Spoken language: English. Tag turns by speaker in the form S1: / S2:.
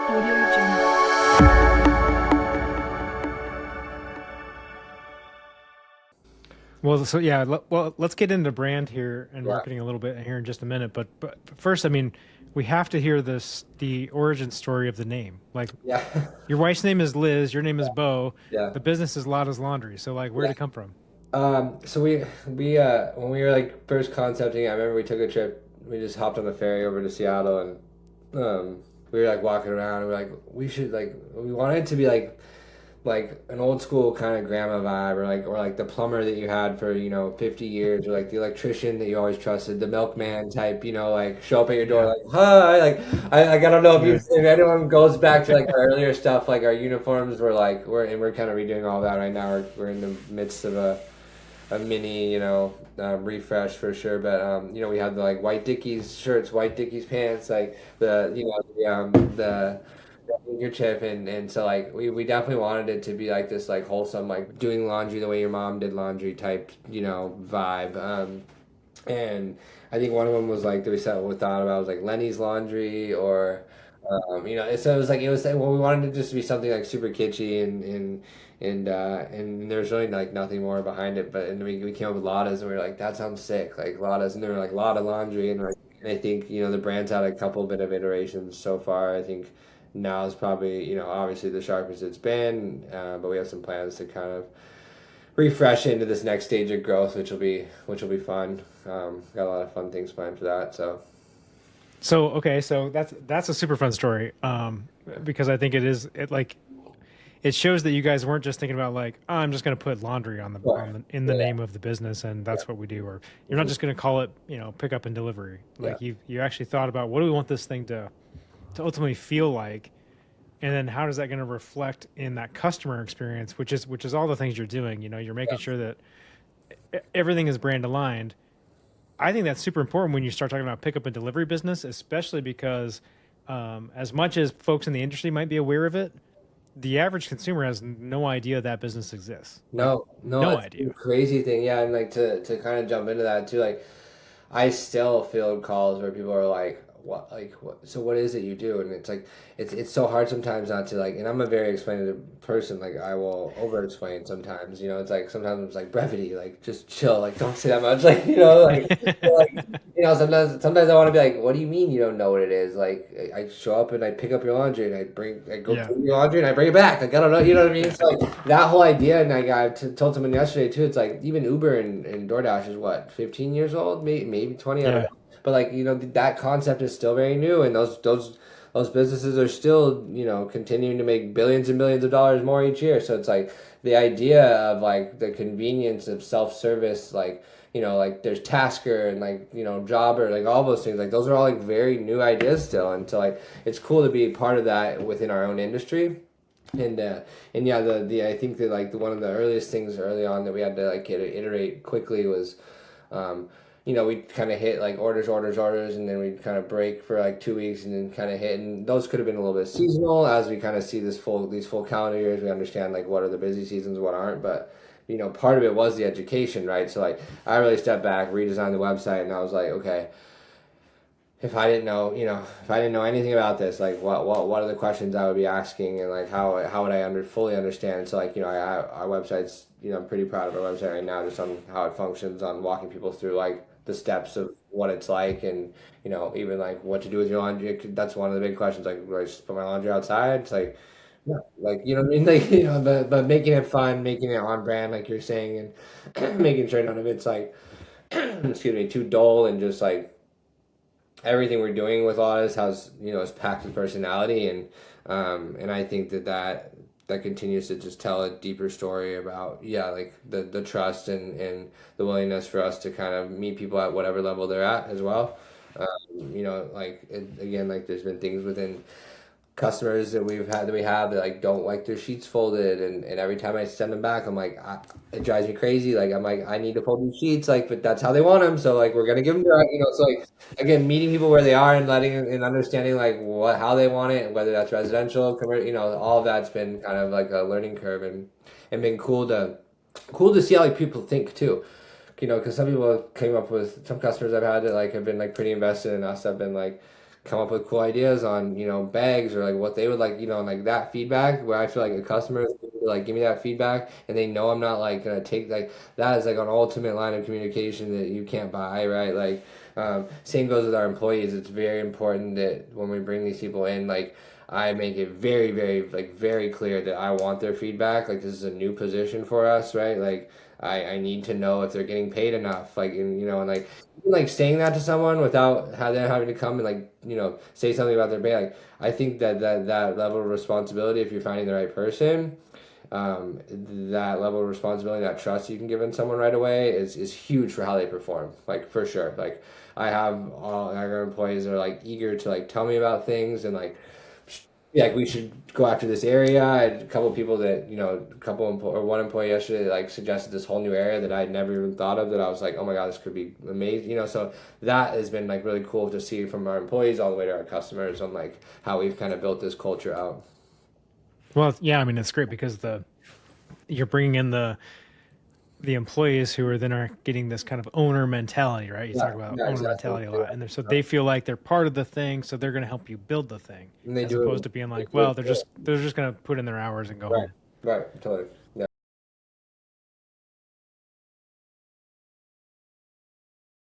S1: Audio Jungle.
S2: Well, so yeah, let's get into brand here and
S3: Yeah,
S2: marketing a little bit here in just a minute. But first, I mean, we have to hear the origin story of the name. Like,
S3: yeah,
S2: your wife's name is Liz, your name is Bo,
S3: yeah,
S2: the business is Lotta's Laundry. So, like, where'd
S3: yeah.
S2: it come from?
S3: So we when we were like first concepting, I remember we took a trip. We just hopped on the ferry over to Seattle, and we were like walking around. And we are like, we should like we wanted it to be like an old school kind of grandma vibe, or like the plumber that you had for 50 years, or like the electrician that you always trusted, the milkman type, like show up at your door
S2: Yeah,
S3: like hi, like I don't know if you
S2: yeah,
S3: if anyone goes back to like our earlier stuff, like our uniforms were like we're kind of redoing all that right now. We're in the midst of a mini, refresh for sure. But we had the like white Dickies shirts, white Dickies pants, like the handkerchief, and so like we definitely wanted it to be like this like wholesome, like doing laundry the way your mom did laundry type, vibe. And I think one of them was like that we thought about was like Lenny's Laundry, or so it was like, well, we wanted it just to be something like super kitschy, and there's really like nothing more behind it. But and we came up with Lotta's, and we were like, that sounds sick, like Lotta's, and they were like Lotta Laundry, and like, and I think the brand's had a couple bit of iterations so far. I think now is probably obviously the sharpest it's been, but we have some plans to kind of refresh into this next stage of growth, which will be fun. Got a lot of fun things planned for that. So
S2: So okay, so that's a super fun story. Because I think it shows that you guys weren't just thinking about like, oh, I'm just going to put laundry
S3: sure.
S2: in the
S3: Yeah.
S2: name of the business and
S3: Yeah.
S2: that's what we do, or you're not
S3: Mhm.
S2: just going to call it, pick up and delivery.
S3: Yeah.
S2: Like you actually thought about what do we want this thing to ultimately feel like, and then how is that going to reflect in that customer experience, which is all the things you're doing. You're making
S3: Yeah.
S2: sure that everything is brand aligned. I think that's super important when you start talking about pickup and delivery business, especially because as much as folks in the industry might be aware of it, the average consumer has no idea that business exists. Like,
S3: No, no,
S2: no
S3: it's the
S2: idea.
S3: crazy thing. Yeah, and like to kind of jump into that too, like I still field calls where people are like, "What? Like, what? So what is it you do?" And it's like, it's so hard sometimes not to like. And I'm a very explainative person. Like, I will over explain sometimes. It's like sometimes it's like brevity, like just chill, like don't say that much, like sometimes I want to be like, "What do you mean you don't know what it is?" Like, I show up and I pick up your laundry, and I go
S2: Yeah.
S3: do your laundry, and I bring it back. Like, I don't know, you know what I mean? So like that whole idea, and like told someone yesterday too. It's like even Uber and DoorDash is what 15 years old, maybe 20. I don't
S2: Yeah.
S3: know. But like that concept is still very new, and those businesses are still continuing to make billions and billions of dollars more each year. So it's like the idea of like the convenience of self service, like like there's Tasker and like Jobber, like all those things, like those are all like very new ideas still, and so like it's cool to be part of that within our own industry. And yeah, the I think that like one of the earliest things early on that we had to like iterate quickly was, um, we'd kind of hit like orders, and then we'd kind of break for like 2 weeks, and then kind of hit, and those could have been a little bit seasonal as we kind of see these full calendar years. We understand like what are the busy seasons, what aren't, but part of it was the education, right? So like I really stepped back, redesigned the website, and I was like, okay, if I didn't know anything about this, like what are the questions I would be asking, and like how would I fully understand? So like our website's I'm pretty proud of our website right now, just on how it functions, on walking people through like the steps of what it's like, and even like what to do with your laundry. That's one of the big questions. Like, do I just put my laundry outside? It's like no, like what I mean, like but making it fun, making it on brand, like you're saying, and making sure none of it's like excuse me, too dull, and just like everything we're doing with Otis has is packed with personality, and I think that continues to just tell a deeper story about like the trust, and the willingness for us to kind of meet people at whatever level they're at as well. Like again, like there's been things within customers that we have that like don't like their sheets folded, and every time I send them back, I'm like, it drives me crazy. Like I'm like, I need to fold these sheets, like, but that's how they want them, so like we're gonna give them to so like again, meeting people where they are, and letting and understanding like how they want it, and whether that's residential, commercial, all of that's been kind of like a learning curve, and been cool to see how like people think too. Because some people came up with some customers I've had that like have been like pretty invested in us, have been like come up with cool ideas on, bags or like what they would like, and like that feedback where I feel like a customer is like give me that feedback and they know I'm not like gonna take like that is like an ultimate line of communication that you can't buy, right? Like same goes with our employees. It's very important that when we bring these people in, like I make it very, very, like very clear that I want their feedback. Like this is a new position for us, right? Like I need to know if they're getting paid enough. Like and like saying that to someone without them having to come and like say something about their pay. Like I think that level of responsibility, if you're finding the right person, that level of responsibility, that trust you can give in someone right away is huge for how they perform. Like for sure. Like I have all our employees that are like eager to like tell me about things and like we should go after this area. I had a couple of people that or one employee yesterday that, like suggested this whole new area that I'd never even thought of. That I was like, oh my god, this could be amazing. So that has been like really cool to see from our employees all the way to our customers on like how we've kind of built this culture out.
S2: Well, yeah, I mean, it's great because you're bringing in the employees who are then are getting this kind of owner mentality, right? You talk about owner mentality a lot, and so they feel like they're part of the thing, so they're going to help you build the thing,
S3: And they
S2: as
S3: do
S2: opposed to being like, well, they're just going to put in their hours and go home.
S3: Right, totally.